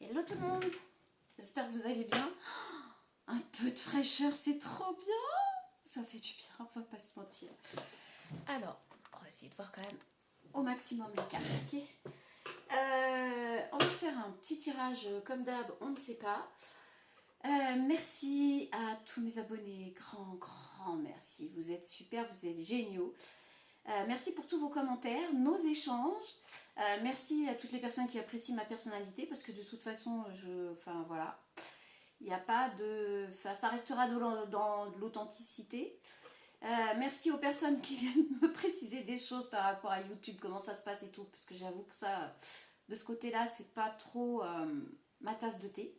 Hello tout le monde, j'espère que vous allez bien. Un peu de fraîcheur, c'est trop bien. Ça fait du bien, on va pas se mentir. Alors, on va essayer de voir quand même au maximum les cartes, ok. On va se faire un petit tirage comme d'hab, on ne sait pas. Merci à tous mes abonnés, grand merci. Vous êtes super, vous êtes géniaux. Merci pour tous vos commentaires, nos échanges. Merci à toutes les personnes qui apprécient ma personnalité parce que de toute façon, enfin voilà, il n'y a pas de, enfin, ça restera dans de l'authenticité. Merci aux personnes qui viennent me préciser des choses par rapport à YouTube, comment ça se passe et tout, parce que j'avoue que ça, de ce côté-là, c'est pas trop ma tasse de thé.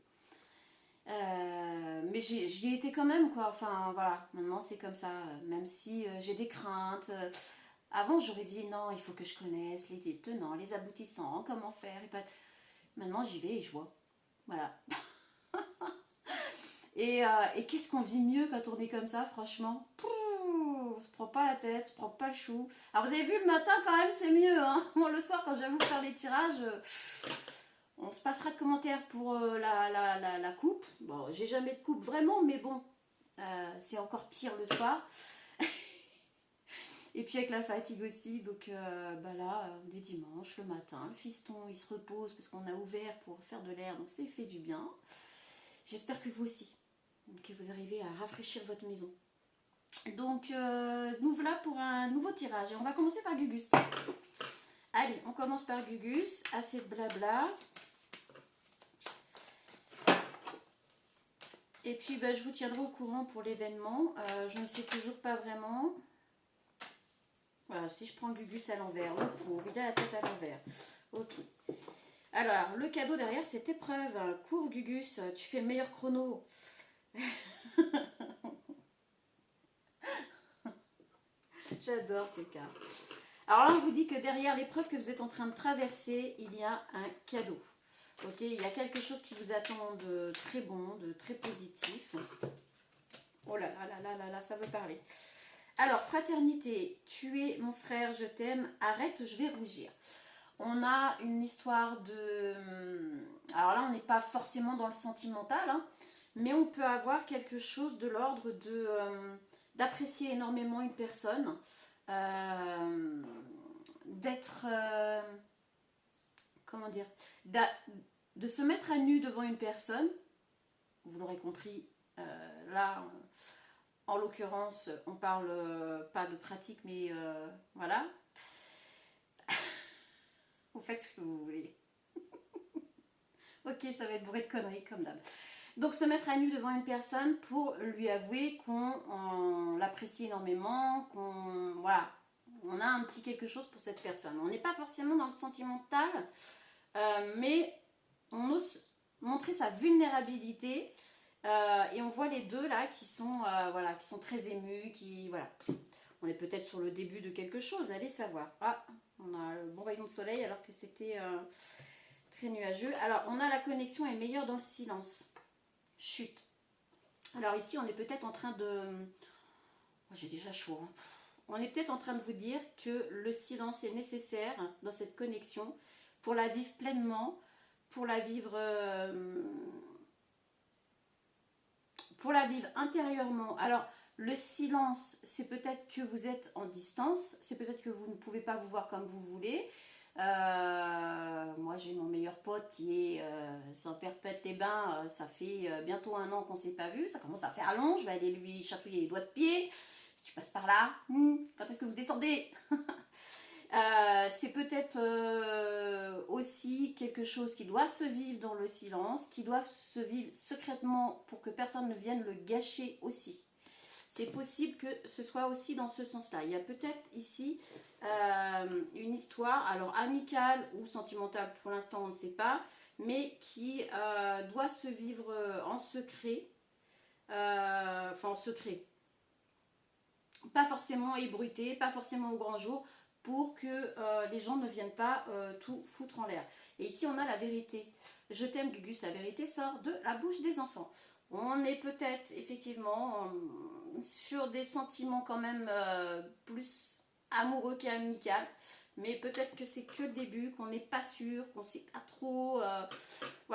Mais j'y ai été quand même, quoi. Enfin voilà, maintenant c'est comme ça, même si j'ai des craintes. Avant, j'aurais dit non, il faut que je connaisse les tenants, les aboutissants, comment faire. Et pas... Maintenant, j'y vais et je vois. Voilà. Et qu'est-ce qu'on vit mieux quand on est comme ça, franchement. On se prend pas la tête, on se prend pas le chou. Alors, vous avez vu, le matin, quand même, c'est mieux. Hein. Bon, le soir, quand je vais vous faire les tirages, on se passera de commentaires pour la coupe. Bon, j'ai jamais de coupe vraiment, mais bon, c'est encore pire le soir. Et puis avec la fatigue aussi, donc bah là, on est dimanche, le matin, le fiston, il se repose parce qu'on a ouvert pour faire de l'air, donc c'est fait du bien. J'espère que vous aussi, que vous arrivez à rafraîchir votre maison. Donc, nous voilà pour un nouveau tirage. Et on va commencer par Gugus. Allez, on commence par Gugus, assez de blabla. Et puis, bah, je vous tiendrai au courant pour l'événement. Je ne sais toujours pas vraiment. Voilà, si je prends Gugus à l'envers, le pauvre, il a la tête à l'envers. Ok. Alors, le cadeau derrière, cette épreuve. Cours Gugus, tu fais le meilleur chrono. J'adore ces cartes. Alors là, on vous dit que derrière l'épreuve que vous êtes en train de traverser, il y a un cadeau. Ok, il y a quelque chose qui vous attend de très bon, de très positif. Oh là là là là là là, ça veut parler. Alors, fraternité, tu es mon frère, je t'aime, arrête, je vais rougir. On a une histoire de... Alors là, on n'est pas forcément dans le sentimental, hein, mais on peut avoir quelque chose de l'ordre de d'apprécier énormément une personne, d'être... comment dire, de se mettre à nu devant une personne, vous l'aurez compris, là, en l'occurrence, on parle pas de pratique, mais voilà. Vous faites ce que vous voulez. Ok, ça va être bourré de conneries, comme d'hab. Donc, se mettre à nu devant une personne pour lui avouer qu'on l'apprécie énormément, qu'on... Voilà, on a un petit quelque chose pour cette personne. On n'est pas forcément dans le sentimental, mais on ose montrer sa vulnérabilité et on voit les deux là qui sont, voilà, qui sont très émus, qui, voilà. On est peut-être sur le début de quelque chose, allez savoir. Ah, on a le bon rayon de soleil alors que c'était très nuageux. Alors, on a la connexion est meilleure dans le silence. Chut. Alors ici, on est peut-être en train de... Oh, j'ai déjà chaud. Hein. On est peut-être en train de vous dire que le silence est nécessaire dans cette connexion pour la vivre pleinement, pour la vivre intérieurement. Alors, le silence, c'est peut-être que vous êtes en distance, c'est peut-être que vous ne pouvez pas vous voir comme vous voulez. Moi, j'ai mon meilleur pote qui est Saint-Perpète-les-Bains, ça fait bientôt 1 an qu'on ne s'est pas vu, ça commence à faire long, je vais aller lui chatouiller les doigts de pied. Si tu passes par là, quand est-ce que vous descendez? C'est peut-être aussi quelque chose qui doit se vivre dans le silence, qui doit se vivre secrètement pour que personne ne vienne le gâcher aussi. C'est possible que ce soit aussi dans ce sens-là. Il y a peut-être ici une histoire, alors amicale ou sentimentale, pour l'instant on ne sait pas, mais qui doit se vivre en secret, enfin en secret, pas forcément ébruité, pas forcément au grand jour, pour que les gens ne viennent pas tout foutre en l'air. Et ici, on a la vérité. Je t'aime, Gugus, la vérité sort de la bouche des enfants. On est peut-être effectivement sur des sentiments quand même plus amoureux qu'amical, mais peut-être que c'est que le début, qu'on n'est pas sûr, qu'on ne sait pas trop. Voilà,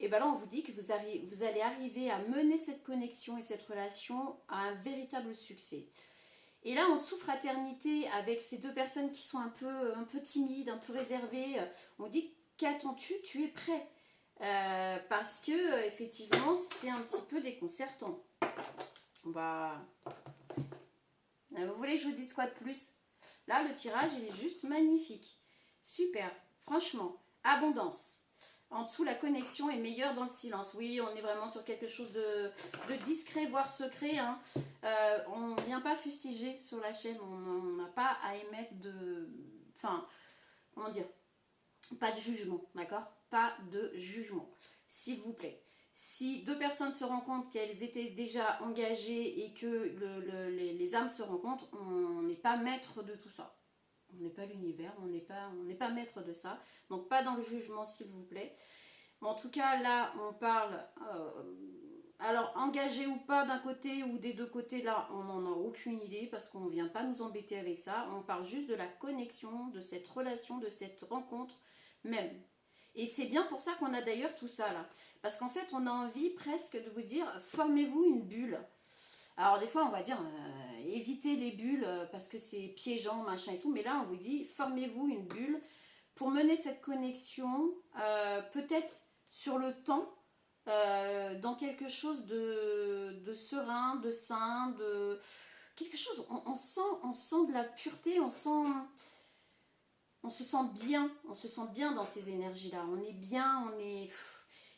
et bien là on vous dit que vous allez arriver à mener cette connexion et cette relation à un véritable succès. Et là en dessous, fraternité, avec ces deux personnes qui sont un peu timides, un peu réservées, on dit qu'attends-tu, tu es prêt. Parce que effectivement c'est un petit peu déconcertant. Bah, vous voulez que je vous dise quoi de plus? Là le tirage il est juste magnifique, super, franchement, abondance. En dessous, la connexion est meilleure dans le silence. Oui, on est vraiment sur quelque chose de discret, voire secret. Hein. On ne vient pas fustiger sur la chaîne. On n'a pas à émettre de... Enfin, comment dire? Pas de jugement, d'accord? Pas de jugement, s'il vous plaît. Si deux personnes se rendent compte qu'elles étaient déjà engagées et que les âmes se rencontrent, on n'est pas maître de tout ça. On n'est pas l'univers, on n'est pas maître de ça. Donc pas dans le jugement, s'il vous plaît. En tout cas, là, on parle... alors, engagé ou pas d'un côté ou des deux côtés, là, on n'en a aucune idée parce qu'on ne vient pas nous embêter avec ça. On parle juste de la connexion, de cette relation, de cette rencontre même. Et c'est bien pour ça qu'on a d'ailleurs tout ça, là. Parce qu'en fait, on a envie presque de vous dire, formez-vous une bulle. Alors des fois on va dire évitez les bulles parce que c'est piégeant, machin et tout, mais là on vous dit formez-vous une bulle pour mener cette connexion peut-être sur le temps dans quelque chose de serein, de sain, de quelque chose, on sent de la pureté, on se sent bien dans ces énergies-là, on est bien,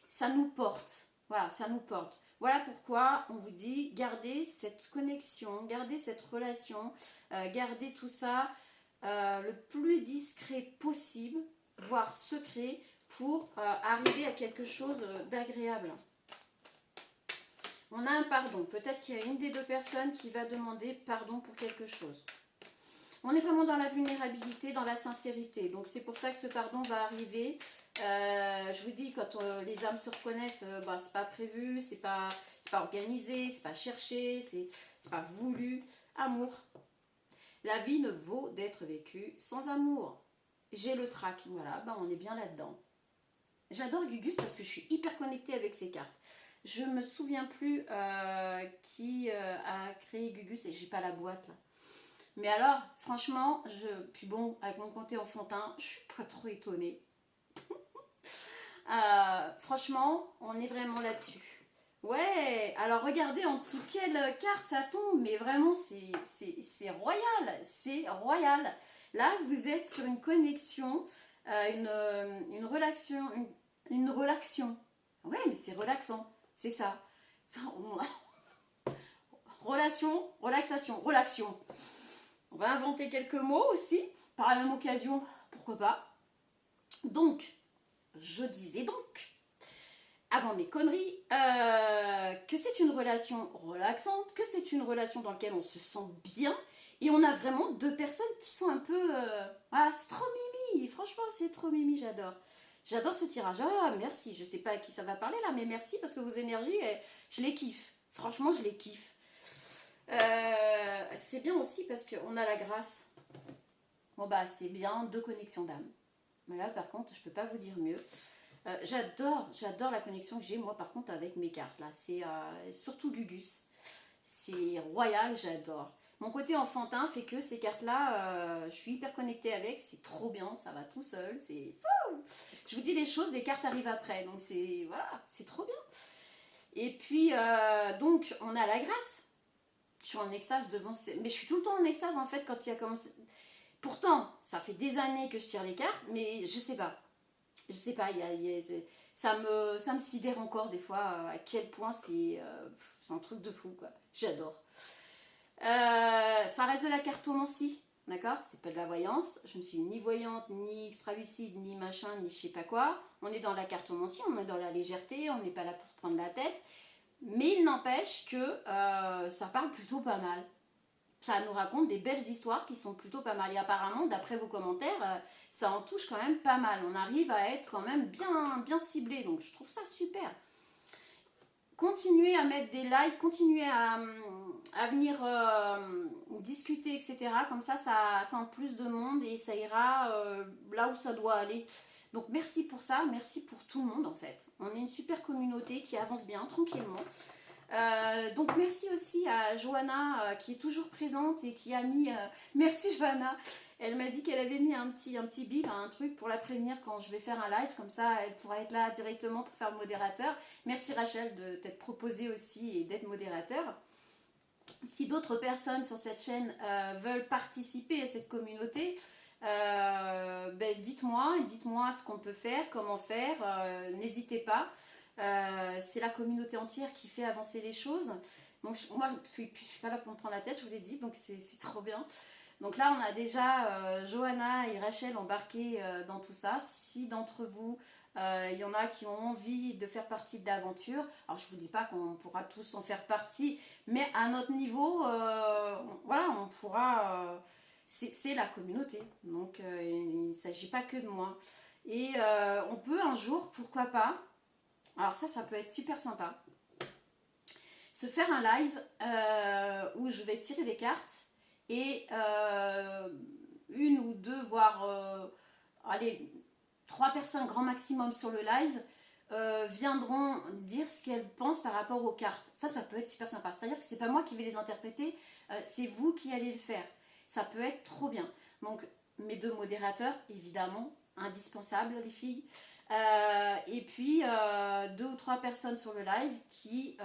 ça nous porte. Voilà, ça nous porte. Voilà pourquoi on vous dit, gardez cette connexion, gardez cette relation, gardez tout ça le plus discret possible, voire secret, pour arriver à quelque chose d'agréable. On a un pardon. Peut-être qu'il y a une des deux personnes qui va demander pardon pour quelque chose. On est vraiment dans la vulnérabilité, dans la sincérité. Donc c'est pour ça que ce pardon va arriver. Je vous dis, quand les âmes se reconnaissent, bah, c'est pas prévu, c'est pas organisé, c'est pas cherché, c'est pas voulu. Amour. La vie ne vaut d'être vécue sans amour. J'ai le trac, voilà, bah, on est bien là-dedans. J'adore Gugus parce que je suis hyper connectée avec ses cartes. Je me souviens plus qui a créé Gugus et j'ai pas la boîte là. Mais alors, franchement, puis bon, avec mon comté enfantin, je suis pas trop étonnée. Franchement, on est vraiment là-dessus. Ouais, alors regardez en dessous quelle carte ça tombe, mais vraiment c'est royal, c'est royal. Là, vous êtes sur une connexion, une relaxation, une relaxation. Ouais, mais c'est relaxant, c'est ça. Relation, relaxation, relaxation. On va inventer quelques mots aussi, par la même occasion, pourquoi pas. Donc, je disais donc, avant mes conneries, que c'est une relation relaxante, que c'est une relation dans laquelle on se sent bien, et on a vraiment deux personnes qui sont un peu... ah, c'est trop mimi, franchement c'est trop mimi, j'adore. J'adore ce tirage. Ah, merci, je sais pas à qui ça va parler là, mais merci parce que vos énergies, je les kiffe. Franchement, je les kiffe. C'est bien aussi parce qu'on a la grâce. Bon bah c'est bien, deux connexions d'âme. Mais là par contre je peux pas vous dire mieux. J'adore la connexion que j'ai moi par contre avec mes cartes là. C'est surtout Gugus. C'est royal, j'adore. Mon côté enfantin fait que ces cartes là, je suis hyper connectée avec. C'est trop bien, ça va tout seul. C'est fou. Je vous dis les choses, les cartes arrivent après. Donc c'est voilà, c'est trop bien. Et puis donc on a la grâce. Je suis en extase devant mais je suis tout le temps en extase en fait quand il y a comme... Pourtant, ça fait des années que je tire les cartes, mais je sais pas. Je sais pas, ça me sidère encore des fois à quel point c'est un truc de fou, quoi. J'adore. Ça reste de la cartomancie, d'accord? C'est pas de la voyance. Je ne suis ni voyante, ni extralucide, ni machin, ni je sais pas quoi. On est dans la cartomancie, on est dans la légèreté, on n'est pas là pour se prendre la tête. Mais il n'empêche que ça parle plutôt pas mal. Ça nous raconte des belles histoires qui sont plutôt pas mal. Et apparemment, d'après vos commentaires, ça en touche quand même pas mal. On arrive à être quand même bien ciblé. Donc je trouve ça super. Continuez à mettre des likes, continuez à venir discuter, etc. Comme ça atteint plus de monde et ça ira là où ça doit aller. Donc merci pour ça, merci pour tout le monde en fait. On est une super communauté qui avance bien, tranquillement. Donc merci aussi à Johanna qui est toujours présente et qui a mis... merci Johanna, elle m'a dit qu'elle avait mis un petit bip, un truc pour la prévenir quand je vais faire un live, comme ça elle pourra être là directement pour faire le modérateur. Merci Rachel de t'être proposée aussi et d'être modérateur. Si d'autres personnes sur cette chaîne veulent participer à cette communauté, ben dites-moi ce qu'on peut faire, comment faire, n'hésitez pas. C'est la communauté entière qui fait avancer les choses. Donc moi je suis pas là pour me prendre la tête, je vous l'ai dit, donc c'est trop bien. Donc là on a déjà Johanna et Rachel embarqués dans tout ça. Si d'entre vous il y en a qui ont envie de faire partie de l'aventure, alors je vous dis pas qu'on pourra tous en faire partie, mais à notre niveau voilà, on pourra c'est la communauté, donc il ne s'agit pas que de moi. Et on peut un jour, pourquoi pas, alors ça peut être super sympa, se faire un live où je vais tirer des cartes et une ou deux, voire allez, 3 personnes grand maximum sur le live viendront dire ce qu'elles pensent par rapport aux cartes. Ça peut être super sympa. C'est-à-dire que c'est pas moi qui vais les interpréter, c'est vous qui allez le faire. Ça peut être trop bien. Donc mes 2 modérateurs, évidemment, indispensables les filles. Et puis 2 ou 3 personnes sur le live qui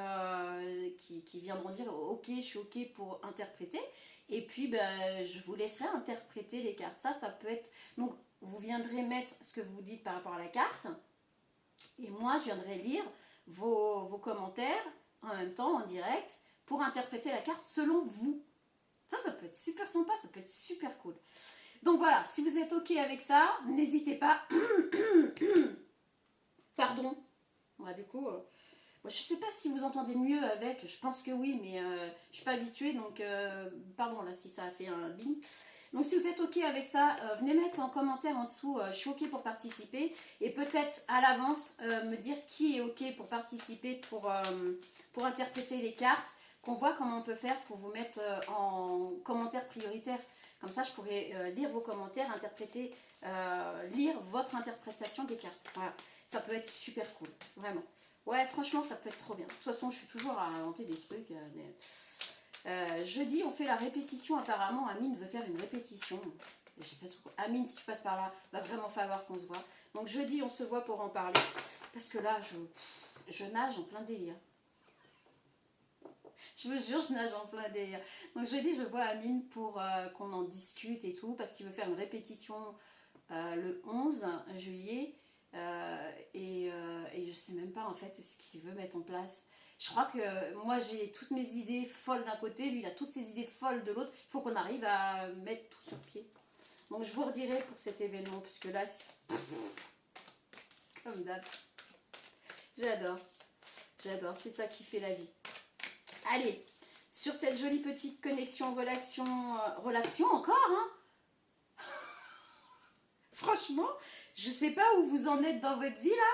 viendront dire ok, je suis ok pour interpréter, et puis je vous laisserai interpréter les cartes. Ça peut être, donc vous viendrez mettre ce que vous dites par rapport à la carte et moi je viendrai lire vos commentaires en même temps en direct pour interpréter la carte selon vous. Ça peut être super sympa, ça peut être super cool. Donc voilà, si vous êtes ok avec ça, n'hésitez pas. Pardon. Ouais, du coup, je sais pas si vous entendez mieux avec, je pense que oui, mais je suis pas habituée, donc pardon là si ça a fait un bing. Donc si vous êtes ok avec ça, venez mettre en commentaire en dessous, je suis ok pour participer, et peut-être à l'avance me dire qui est ok pour participer, pour interpréter les cartes, qu'on voit comment on peut faire pour vous mettre en commentaire prioritaire. Comme ça, je pourrais lire vos commentaires, interpréter, lire votre interprétation des cartes. Voilà, ça peut être super cool, vraiment. Ouais, franchement, ça peut être trop bien. De toute façon, je suis toujours à inventer des trucs. Jeudi, on fait la répétition. Apparemment, Amine veut faire une répétition. J'ai fait tout... Amine, si tu passes par là, va vraiment falloir qu'on se voit. Donc jeudi, on se voit pour en parler. Parce que là, je nage en plein délire. Je vous jure, je nage en plein délire. Donc jeudi, je vois Amine pour qu'on en discute et tout, parce qu'il veut faire une répétition le 11 juillet. Et je sais même pas en fait ce qu'il veut mettre en place. Je crois que moi j'ai toutes mes idées folles d'un côté, lui il a toutes ses idées folles de l'autre. Il faut qu'on arrive à mettre tout sur pied. Donc je vous redirai pour cet événement, puisque là, comme d'hab, j'adore, c'est ça qui fait la vie. Allez, sur cette jolie petite connexion, relaxation encore, hein. Franchement, je sais pas où vous en êtes dans votre vie là,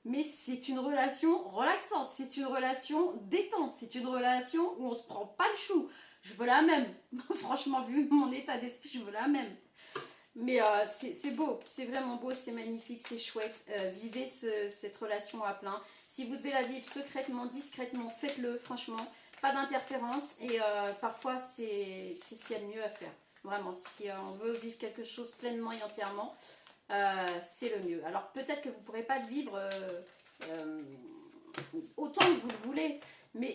mais c'est une relation relaxante, c'est une relation détente, c'est une relation où on se prend pas le chou. Je veux la même. Franchement, vu mon état d'esprit, je veux la même. Mais c'est beau, c'est vraiment beau, c'est magnifique, c'est chouette. Vivez cette relation à plein. Si vous devez la vivre secrètement, discrètement, faites-le, franchement. Pas d'interférence, et parfois c'est ce qu'il y a de mieux à faire. Vraiment, si on veut vivre quelque chose pleinement et entièrement, c'est le mieux. Alors peut-être que vous ne pourrez pas le vivre autant que vous le voulez, mais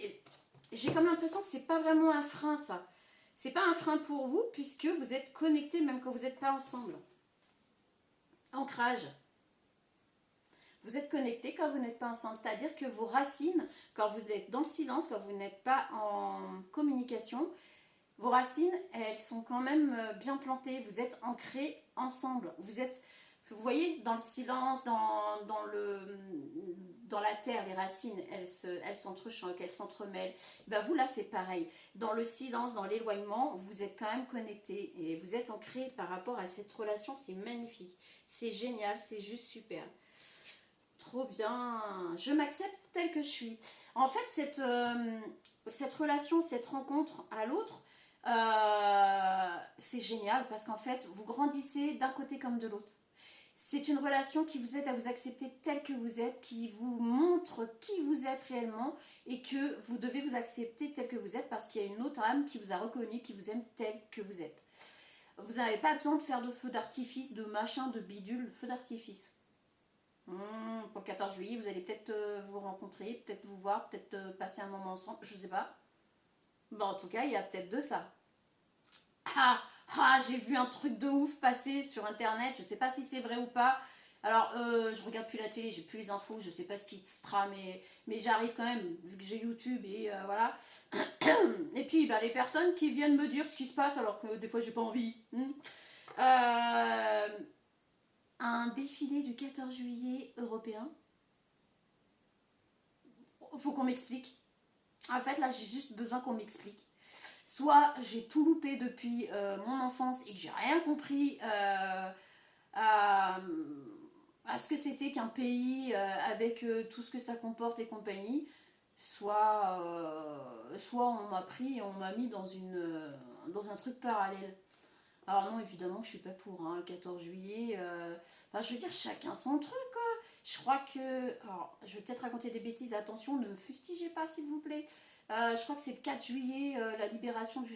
j'ai comme l'impression que c'est pas vraiment un frein, ça. C'est pas un frein pour vous, puisque vous êtes connectés même quand vous n'êtes pas ensemble. Ancrage. Vous êtes connectés quand vous n'êtes pas ensemble, c'est-à-dire que vos racines, quand vous êtes dans le silence, quand vous n'êtes pas en communication, vos racines, elles sont quand même bien plantées. Vous êtes ancrés ensemble. Vous voyez, dans le silence, dans la terre, les racines, elles s'entrechoquent, elles s'entremêlent. Ben vous, là, c'est pareil. Dans le silence, dans l'éloignement, vous êtes quand même connectés et vous êtes ancrés par rapport à cette relation. C'est magnifique. C'est génial, c'est juste super. Trop bien. Je m'accepte telle que je suis. En fait, cette relation, cette rencontre à l'autre, c'est génial parce qu'en fait, vous grandissez d'un côté comme de l'autre. C'est une relation qui vous aide à vous accepter tel que vous êtes, qui vous montre qui vous êtes réellement et que vous devez vous accepter tel que vous êtes parce qu'il y a une autre âme qui vous a reconnu, qui vous aime tel que vous êtes. Vous n'avez pas besoin de faire de feu d'artifice, de machin, de bidule, feu d'artifice. Pour le 14 juillet, vous allez peut-être vous rencontrer, peut-être vous voir, peut-être passer un moment ensemble, je sais pas. Bon, en tout cas, il y a peut-être de ça. J'ai vu un truc de ouf passer sur internet, je sais pas si c'est vrai ou pas. Alors, je regarde plus la télé, j'ai plus les infos, je sais pas ce qui se trame, mais j'arrive quand même, vu que j'ai YouTube et voilà. Et puis, bah, les personnes qui viennent me dire ce qui se passe alors que des fois j'ai pas envie. Un défilé du 14 juillet européen. Faut qu'on m'explique. En fait, là, j'ai juste besoin qu'on m'explique. Soit j'ai tout loupé depuis mon enfance et que j'ai rien compris à ce que c'était qu'un pays avec tout ce que ça comporte et compagnie. Soit on m'a pris et on m'a mis dans un truc parallèle. Alors non, évidemment, je suis pas pour le 14 juillet. Enfin, je veux dire, chacun son truc, quoi. Je crois que... Alors, je vais peut-être raconter des bêtises. Attention, ne me fustigez pas, s'il vous plaît. Je crois que c'est le 4 juillet, la libération, je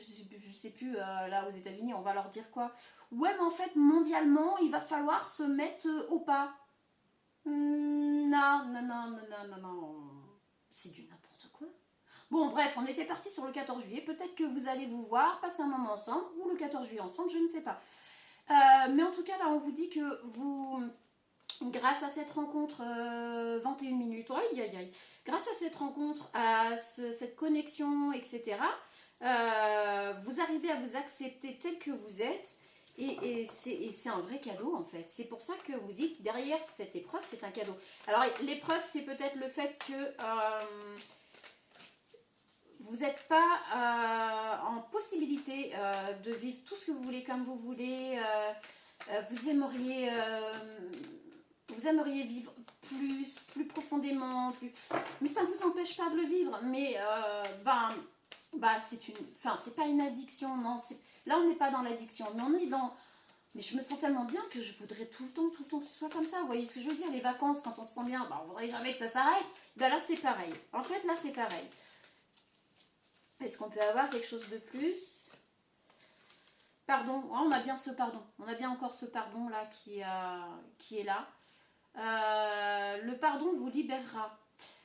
sais plus, là, aux États-Unis. On va leur dire quoi? Ouais, mais en fait, mondialement, il va falloir se mettre au pas. Non, non, non, non, non, non, non. C'est du n'importe quoi. Bon, bref, on était parti sur le 14 juillet. Peut-être que vous allez vous voir, passer un moment ensemble, ou le 14 juillet ensemble, je ne sais pas. Mais en tout cas, là, on vous dit que vous, grâce à cette rencontre, 21 minutes, aïe, aïe, aïe, grâce à cette rencontre, à cette connexion, etc., vous arrivez à vous accepter tel que vous êtes. Et c'est un vrai cadeau en fait. C'est pour ça que vous dites derrière cette épreuve, c'est un cadeau. Alors l'épreuve, c'est peut-être le fait que vous n'êtes pas en possibilité de vivre tout ce que vous voulez comme vous voulez. Vous aimeriez vivre plus profondément, mais ça ne vous empêche pas de le vivre. Mais c'est pas une addiction, non. Là, on n'est pas dans l'addiction, mais on est dans. Mais je me sens tellement bien que je voudrais tout le temps que ce soit comme ça. Vous voyez ce que je veux dire? Les vacances, quand on se sent bien, on voudrait jamais que ça s'arrête. Là, c'est pareil. En fait, là, c'est pareil. Est-ce qu'on peut avoir quelque chose de plus? Pardon, on a bien ce pardon. On a bien encore ce pardon là qui est là. Le pardon vous libérera.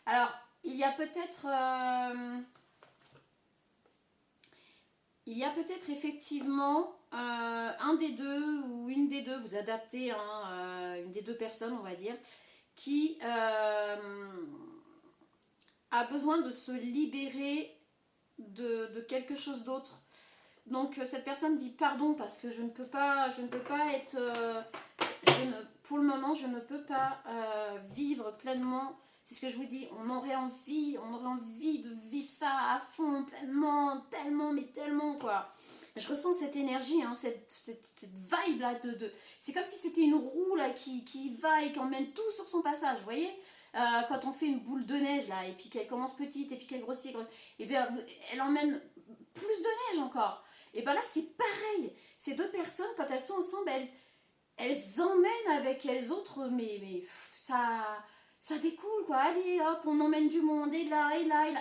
Alors, il y a peut-être effectivement un des deux ou une des deux, vous adaptez une des deux personnes, on va dire, qui a besoin de se libérer de quelque chose d'autre. Donc cette personne dit pardon parce que je ne peux pas être pour le moment je ne peux pas vivre pleinement. C'est ce que je vous dis, on aurait envie de vivre ça à fond, pleinement, tellement, mais tellement quoi. Je ressens cette énergie, cette vibe là c'est comme si c'était une roue là qui va et qui emmène tout sur son passage, vous voyez. Quand on fait une boule de neige là et puis qu'elle commence petite et puis qu'elle grossit, et bien elle emmène plus de neige encore. Et bien là c'est pareil, ces deux personnes quand elles sont ensemble, elles emmènent avec elles autres, mais ça découle quoi. Allez hop, on emmène du monde et là,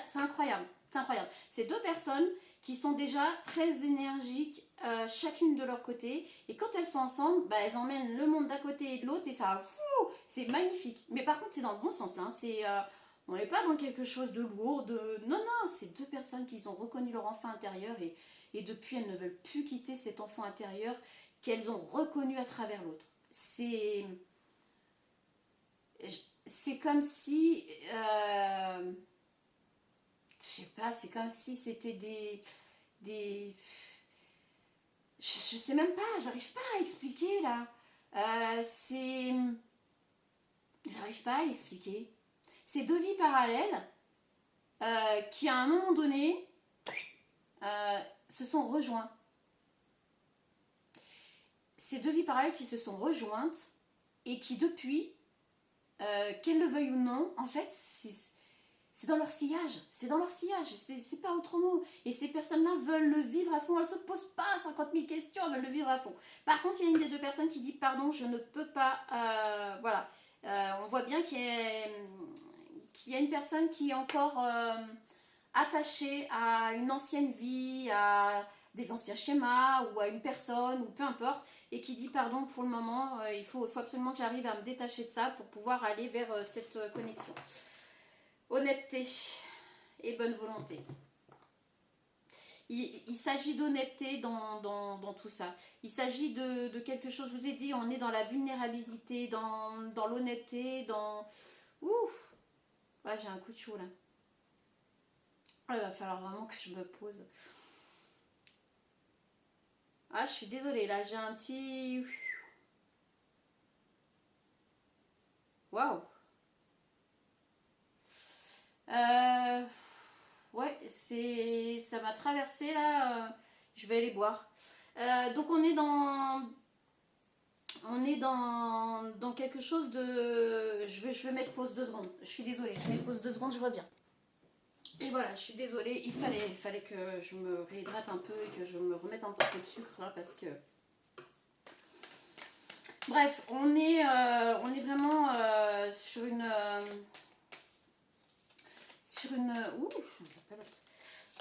c'est incroyable. C'est incroyable. C'est deux personnes qui sont déjà très énergiques chacune de leur côté, et quand elles sont ensemble, elles emmènent le monde d'un côté et de l'autre et ça c'est magnifique. Mais par contre c'est dans le bon sens là, on n'est pas dans quelque chose de lourd, non, c'est deux personnes qui ont reconnu leur enfant intérieur et depuis elles ne veulent plus quitter cet enfant intérieur qu'elles ont reconnu à travers l'autre. C'est comme si je sais pas, c'est comme si c'était des je sais même pas, j'arrive pas à expliquer là. J'arrive pas à l'expliquer. C'est deux vies parallèles qui à un moment donné se sont rejoints. Ces deux vies parallèles qui se sont rejointes et qui depuis, qu'elles le veuillent ou non, en fait, c'est dans leur sillage, c'est pas autrement. Et ces personnes-là veulent le vivre à fond, elles se posent pas 50 000 questions, elles veulent le vivre à fond. Par contre, il y a une des deux personnes qui dit pardon, je ne peux pas, voilà. On voit bien qu'il y a une personne qui est encore attachée à une ancienne vie, à des anciens schémas ou à une personne ou peu importe, et qui dit pardon pour le moment, il faut absolument que j'arrive à me détacher de ça pour pouvoir aller vers cette connexion. Honnêteté et bonne volonté. Il s'agit d'honnêteté dans tout ça. Il s'agit de quelque chose, je vous ai dit, on est dans la vulnérabilité, dans l'honnêteté, dans... Ouf. Ouais, j'ai un coup de chaud là. Ah, il va falloir vraiment que je me pose. Ah, je suis désolée, là, j'ai un petit... Waouh. Ouais, ça m'a traversé là. Je vais aller boire. Donc on est dans quelque chose de... Je vais mettre pause 2 secondes. Je suis désolée, je mets pause 2 secondes, je reviens. Et voilà, je suis désolée, il fallait que je me réhydrate un peu et que je me remette un petit peu de sucre là parce que... Bref, on est vraiment sur une... Ouh,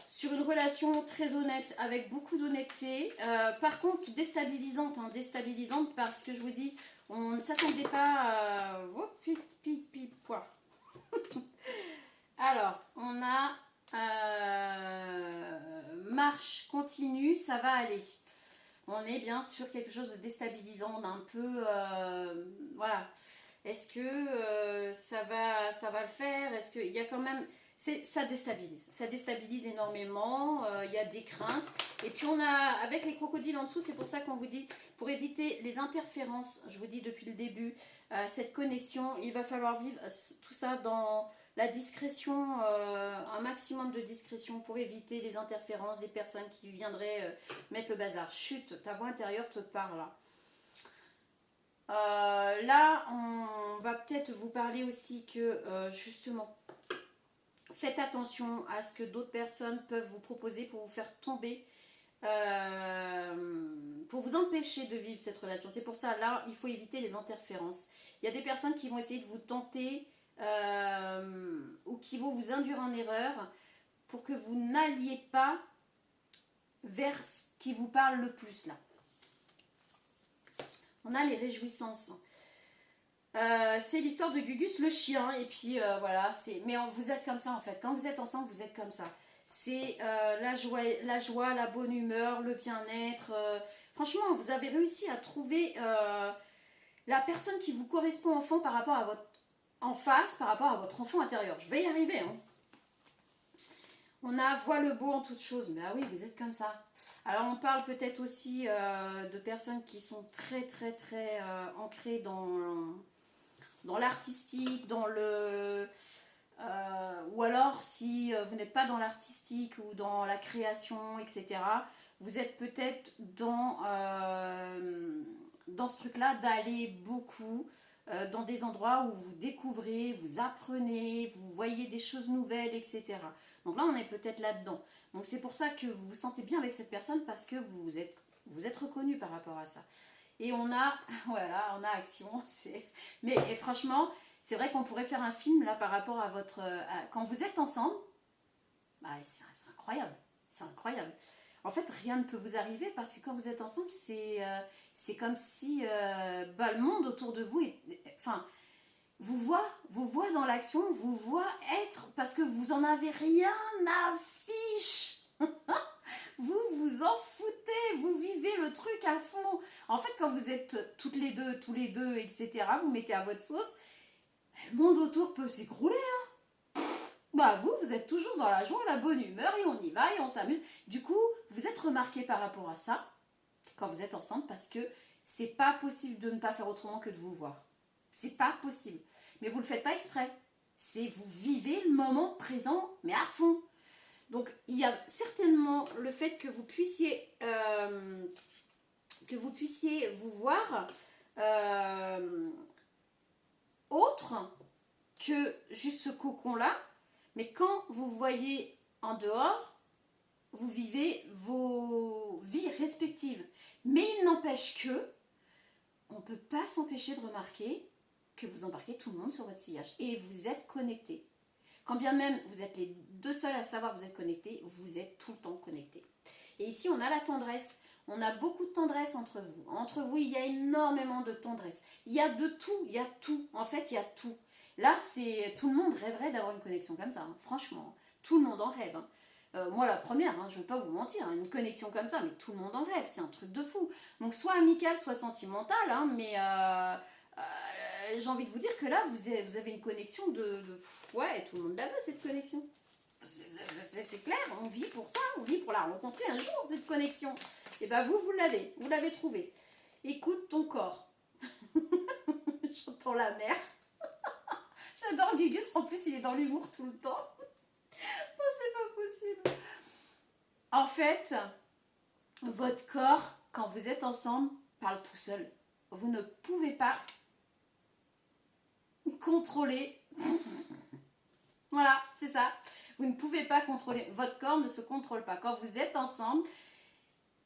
sur une relation très honnête, avec beaucoup d'honnêteté. Par contre, déstabilisante, hein, déstabilisante parce que je vous dis, on ne s'attendait pas à... Oh, poire. Alors, on a marche continue, ça va aller. On est bien sur quelque chose de déstabilisant, d'un peu... voilà. Est-ce que ça va le faire? Est-ce qu'il y a quand même... Ça déstabilise énormément, il y a des craintes. Et puis on a, avec les crocodiles en dessous, c'est pour ça qu'on vous dit, pour éviter les interférences, je vous dis depuis le début, cette connexion, il va falloir vivre tout ça dans la discrétion, un maximum de discrétion pour éviter les interférences des personnes qui viendraient mettre le bazar. Chut, ta voix intérieure te parle là. Là, on va peut-être vous parler aussi que justement, faites attention à ce que d'autres personnes peuvent vous proposer pour vous faire tomber, pour vous empêcher de vivre cette relation. C'est pour ça, là, il faut éviter les interférences. Il y a des personnes qui vont essayer de vous tenter ou qui vont vous induire en erreur pour que vous n'alliez pas vers ce qui vous parle le plus là. On a les réjouissances. C'est l'histoire de Gugus le chien. Et puis voilà, mais vous êtes comme ça en fait. Quand vous êtes ensemble, vous êtes comme ça. C'est la joie, la bonne humeur, le bien-être. Franchement, vous avez réussi à trouver la personne qui vous correspond enfant par rapport à votre en face, par rapport à votre enfant intérieur. Je vais y arriver. Hein. On a voit le beau en toute chose. Mais ah oui, vous êtes comme ça. Alors on parle peut-être aussi de personnes qui sont très très très ancrées dans l'artistique, dans le... ou alors si vous n'êtes pas dans l'artistique ou dans la création, etc., vous êtes peut-être dans ce truc-là d'aller beaucoup dans des endroits où vous découvrez, vous apprenez, vous voyez des choses nouvelles, etc. Donc là, on est peut-être là-dedans. Donc c'est pour ça que vous vous sentez bien avec cette personne parce que vous êtes reconnu par rapport à ça. Et on a, voilà, on a action. Mais franchement, c'est vrai qu'on pourrait faire un film là par rapport à votre... quand vous êtes ensemble, bah, c'est incroyable. C'est incroyable. En fait, rien ne peut vous arriver parce que quand vous êtes ensemble, c'est comme si le monde autour de vous... Enfin, vous voit dans l'action, vous voit être... Parce que vous en avez rien à fiche. Vous vous en foutez, vous vivez le truc à fond. En fait, quand vous êtes toutes les deux, tous les deux, etc., vous mettez à votre sauce, le monde autour peut s'écrouler. Hein. Bah vous êtes toujours dans la joie, la bonne humeur, et on y va, et on s'amuse. Du coup, vous êtes remarqué par rapport à ça, quand vous êtes ensemble, parce que c'est pas possible de ne pas faire autrement que de vous voir. C'est pas possible. Mais vous le faites pas exprès. C'est vous vivez le moment présent, mais à fond. Donc, il y a certainement le fait que vous puissiez vous voir autre que juste ce cocon-là, Mais quand vous voyez en dehors, vous vivez vos vies respectives. Mais il n'empêche que, on ne peut pas s'empêcher de remarquer que vous embarquez tout le monde sur votre sillage. Et vous êtes connectés. Quand bien même vous êtes les deux seuls à savoir que vous êtes connectés, vous êtes tout le temps connectés. Et ici, on a la tendresse. On a beaucoup de tendresse entre vous. Entre vous, il y a énormément de tendresse. Il y a de tout, il y a tout. En fait, il y a tout. Là, tout le monde rêverait d'avoir une connexion comme ça. Hein. Franchement, tout le monde en rêve. Hein. Moi, la première, hein, je ne vais pas vous mentir, hein, une connexion comme ça, mais tout le monde en rêve. C'est un truc de fou. Donc, soit amical, soit sentimental. Hein, mais j'ai envie de vous dire que là, vous avez une connexion ouais, tout le monde la veut, cette connexion. C'est clair, on vit pour ça, on vit pour la rencontrer un jour, cette connexion. Et bien vous l'avez trouvée. Écoute ton corps. J'entends la mer. J'adore Gugus, en plus il est dans l'humour tout le temps. Oh, c'est pas possible. En fait, votre corps, quand vous êtes ensemble, parle tout seul. Vous ne pouvez pas contrôler. Voilà, c'est ça. Vous ne pouvez pas contrôler. Votre corps ne se contrôle pas. Quand vous êtes ensemble,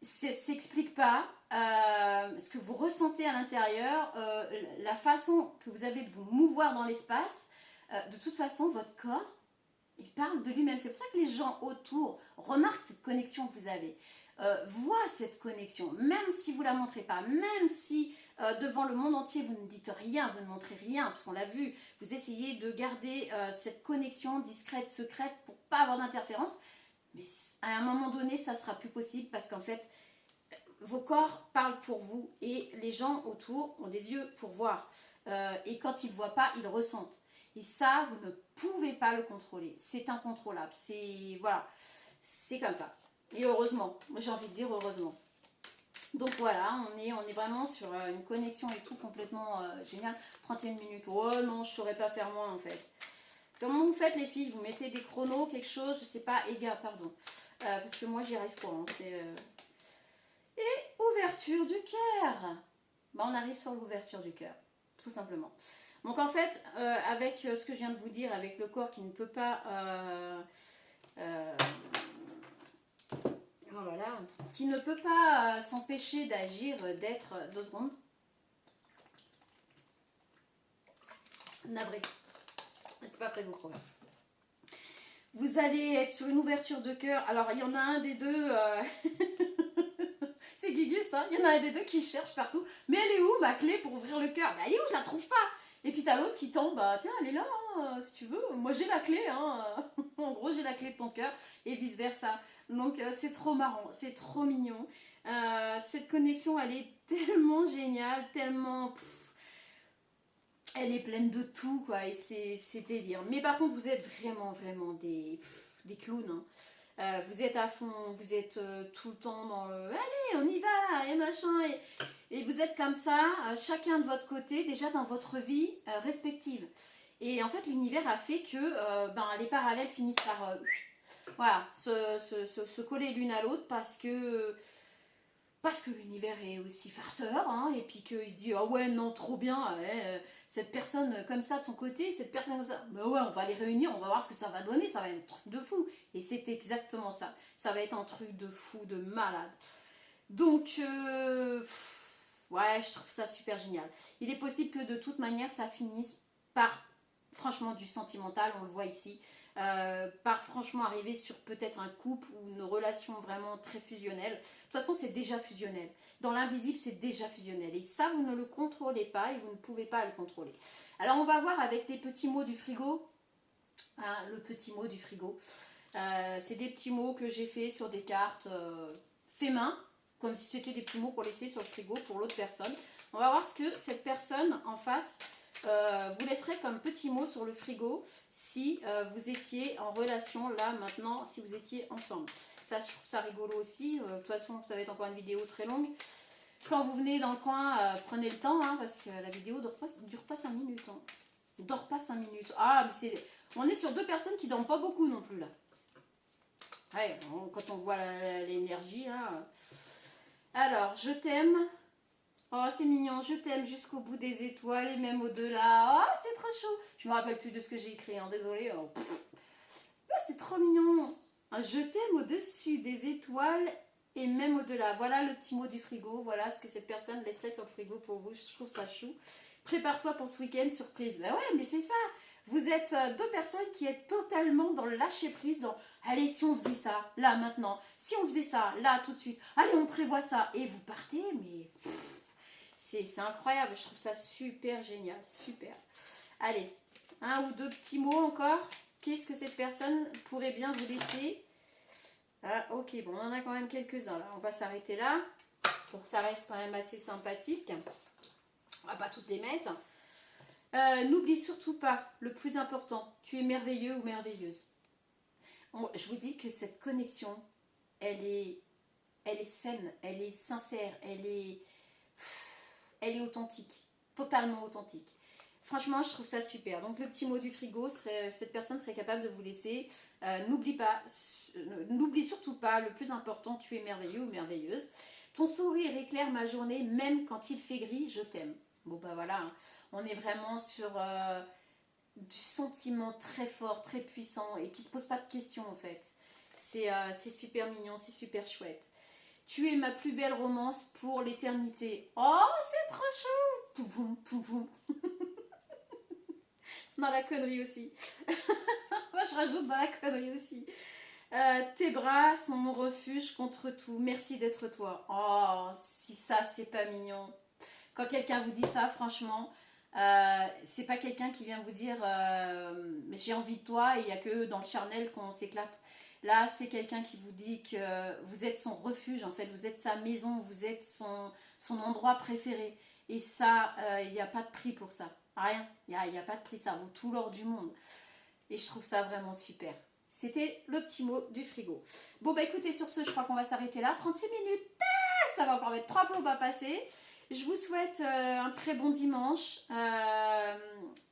s'explique pas ce que vous ressentez à l'intérieur, la façon que vous avez de vous mouvoir dans l'espace. De toute façon, votre corps, il parle de lui-même. C'est pour ça que les gens autour remarquent cette connexion que vous avez. Voient cette connexion, même si vous ne la montrez pas, même si devant le monde entier vous ne dites rien, vous ne montrez rien, parce qu'on l'a vu, vous essayez de garder cette connexion discrète, secrète, pour pas avoir d'interférence, mais à un moment donné ça sera plus possible, parce qu'en fait vos corps parlent pour vous, et les gens autour ont des yeux pour voir, et quand ils ne voient pas, ils ressentent, et ça vous ne pouvez pas le contrôler, c'est incontrôlable, voilà, c'est comme ça. Et heureusement, moi j'ai envie de dire heureusement. Donc voilà, on est vraiment sur une connexion et tout complètement génial. 31 minutes, oh non, je ne saurais pas faire moins en fait. Comment vous faites les filles? Vous mettez des chronos, quelque chose, je sais pas, pardon. Parce que moi j'y arrive pas. Hein, Et ouverture du cœur. Ben, on arrive sur l'ouverture du cœur, tout simplement. Donc en fait, avec ce que je viens de vous dire, avec le corps qui ne peut pas... Voilà, qui ne peut pas s'empêcher d'agir, d'être 2 secondes. Navré, c'est pas près de vos programmes. Vous allez être sur une ouverture de cœur. Alors il y en a un des deux, c'est Gugus, hein. Il y en a un des deux qui cherche partout. Mais elle est où ma clé pour ouvrir le cœur? Bah, elle est où? Je la trouve pas. Et puis t'as l'autre qui tombe, bah tiens, elle est là, hein, si tu veux. Moi j'ai la clé, hein. En gros j'ai la clé de ton cœur et vice versa. Donc c'est trop marrant, c'est trop mignon. Cette connexion elle est tellement géniale, tellement... elle est pleine de tout quoi, et c'est délire. Mais par contre vous êtes vraiment des clowns. Hein. Vous êtes à fond, vous êtes tout le temps dans le allez on y va et machin et vous êtes comme ça, chacun de votre côté déjà dans votre vie respective. Et en fait l'univers a fait que les parallèles finissent par voilà, se coller l'une à l'autre parce que l'univers est aussi farceur, hein, et puis qu'il se dit ah ouais non trop bien, cette personne comme ça de son côté, cette personne comme ça, bah ouais on va les réunir, on va voir ce que ça va donner, ça va être un truc de fou. Et c'est exactement ça, ça va être un truc de fou, de malade. Donc ouais je trouve ça super génial. Il est possible que de toute manière ça finisse par franchement du sentimental, on le voit ici. Par franchement arriver sur peut-être un couple ou une relation vraiment très fusionnelle. De toute façon c'est déjà fusionnel. Dans l'invisible c'est déjà fusionnel. Et ça vous ne le contrôlez pas et vous ne pouvez pas le contrôler. Alors on va voir avec les petits mots du frigo. Hein, le petit mot du frigo. C'est des petits mots que j'ai fait sur des cartes fait main. Comme si c'était des petits mots qu'on laissait sur le frigo pour l'autre personne. On va voir ce que cette personne en face... vous laisserez comme petit mot sur le frigo si vous étiez en relation là maintenant, si vous étiez ensemble. Ça je trouve ça rigolo aussi. De toute façon ça va être encore une vidéo très longue. Quand vous venez dans le coin, prenez le temps hein, parce que la vidéo ne dure pas 5 minutes. Hein. Ne dort pas 5 minutes. Ah mais on est sur 2 personnes qui ne dorment pas beaucoup non plus là. Ouais, quand on voit l'énergie là. Alors je t'aime. Oh, c'est mignon, je t'aime jusqu'au bout des étoiles et même au-delà. Oh, c'est trop chaud. Je me rappelle plus de ce que j'ai écrit, hein, désolée. Oh, c'est trop mignon. Je t'aime au-dessus des étoiles et même au-delà. Voilà le petit mot du frigo. Voilà ce que cette personne laisserait sur le frigo pour vous. Je trouve ça chou. Prépare-toi pour ce week-end, surprise. Ben ouais, mais c'est ça. Vous êtes deux personnes qui êtes totalement dans le lâcher-prise, dans allez, si on faisait ça, là, maintenant, si on faisait ça, là, tout de suite, allez, on prévoit ça, et vous partez, mais c'est incroyable, je trouve ça super génial, super. Allez, un ou deux petits mots encore. Qu'est-ce que cette personne pourrait bien vous laisser? Ah, ok, bon, on en a quand même quelques-uns là, on va s'arrêter là, pour que ça reste quand même assez sympathique. On va pas tous les mettre. N'oublie surtout pas, le plus important, tu es merveilleux ou merveilleuse. Je vous dis que cette connexion, elle est saine, elle est sincère, elle est authentique, totalement authentique. Franchement, je trouve ça super. Donc le petit mot du frigo, cette personne serait capable de vous laisser. N'oublie surtout pas, le plus important, tu es merveilleux ou merveilleuse. Ton sourire éclaire ma journée, même quand il fait gris, je t'aime. Bon bah voilà, hein. On est vraiment sur du sentiment très fort, très puissant et qui se pose pas de questions en fait. C'est super mignon, c'est super chouette. Tu es ma plus belle romance pour l'éternité. Oh, c'est trop chou. Poum, poum, poum, poum. Dans la connerie aussi. Moi je rajoute dans la connerie aussi. Tes bras sont mon refuge contre tout. Merci d'être toi. Oh, si ça c'est pas mignon. Quand quelqu'un vous dit ça, franchement, c'est pas quelqu'un qui vient vous dire j'ai envie de toi et il n'y a que dans le charnel qu'on s'éclate. Là, c'est quelqu'un qui vous dit que vous êtes son refuge, en fait, vous êtes sa maison, vous êtes son endroit préféré. Et ça, il n'y a pas de prix pour ça. Rien, il n'y a pas de prix, ça vaut tout l'or du monde. Et je trouve ça vraiment super. C'était le petit mot du frigo. Bon, bah écoutez, sur ce, je crois qu'on va s'arrêter là. 36 minutes, ça va encore mettre 3 plombes à passer. Je vous souhaite un très bon dimanche.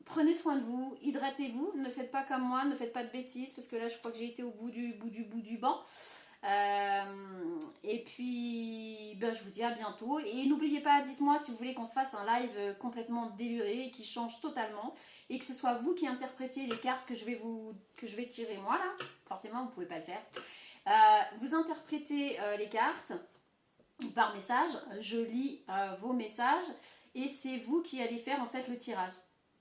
Prenez soin de vous, hydratez-vous, ne faites pas comme moi, ne faites pas de bêtises parce que là je crois que j'ai été au bout du banc. Et puis ben, je vous dis à bientôt et n'oubliez pas, dites-moi si vous voulez qu'on se fasse un live complètement déluré et qui change totalement et que ce soit vous qui interprétiez les cartes que je vais tirer moi là. Forcément vous pouvez pas le faire. Vous interprétez les cartes par message, je lis vos messages et c'est vous qui allez faire en fait le tirage.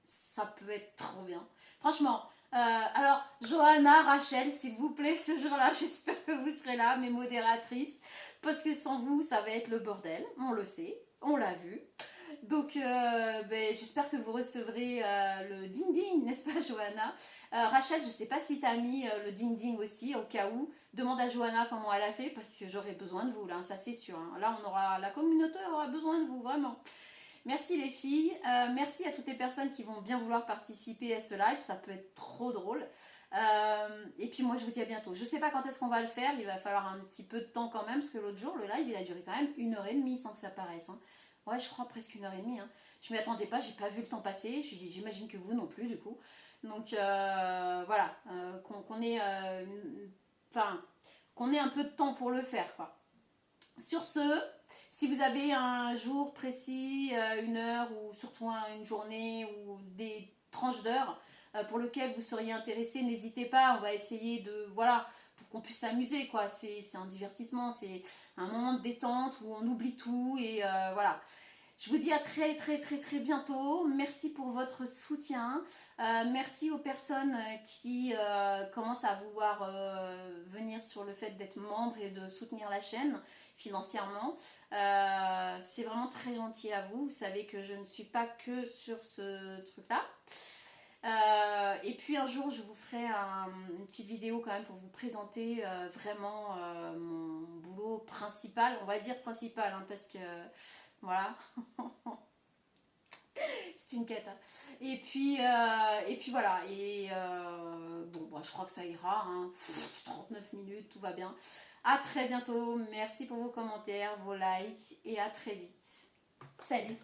Ça peut être trop bien. Franchement, alors Johanna, Rachel, s'il vous plaît, ce jour-là, j'espère que vous serez là, mes modératrices, parce que sans vous, ça va être le bordel, on le sait, on l'a vu. Donc, j'espère que vous recevrez le ding-ding, n'est-ce pas, Johanna? Rachel, je ne sais pas si tu as mis le ding-ding aussi, au cas où. Demande à Johanna comment elle a fait, parce que j'aurai besoin de vous, là, ça c'est sûr. Hein. Là, la communauté aura besoin de vous, vraiment. Merci les filles, merci à toutes les personnes qui vont bien vouloir participer à ce live, ça peut être trop drôle. Et puis moi je vous dis à bientôt. Je ne sais pas quand est-ce qu'on va le faire, il va falloir un petit peu de temps quand même, parce que l'autre jour le live il a duré quand même 1h30 sans que ça paraisse. Hein. Ouais, je crois presque 1h30. Hein. Je m'y attendais pas, j'ai pas vu le temps passer, j'imagine que vous non plus du coup. Donc voilà, qu'on ait un peu de temps pour le faire quoi. Sur ce, si vous avez un jour précis, une heure ou surtout une journée ou des tranches d'heures pour lesquelles vous seriez intéressé, n'hésitez pas, on va essayer de, voilà, pour qu'on puisse s'amuser quoi, c'est un divertissement, c'est un moment de détente où on oublie tout et voilà. Je vous dis à très très très très bientôt. Merci pour votre soutien. Merci aux personnes qui commencent à vouloir venir sur le fait d'être membre et de soutenir la chaîne financièrement. C'est vraiment très gentil à vous. Vous savez que je ne suis pas que sur ce truc-là. Et puis un jour je vous ferai une petite vidéo quand même pour vous présenter vraiment mon boulot principal, on va dire principal hein, parce que voilà c'est une quête hein. Et puis voilà et bon je crois que ça ira hein. 39 minutes, tout va bien. À très bientôt, merci pour vos commentaires, vos likes et à très vite. Salut.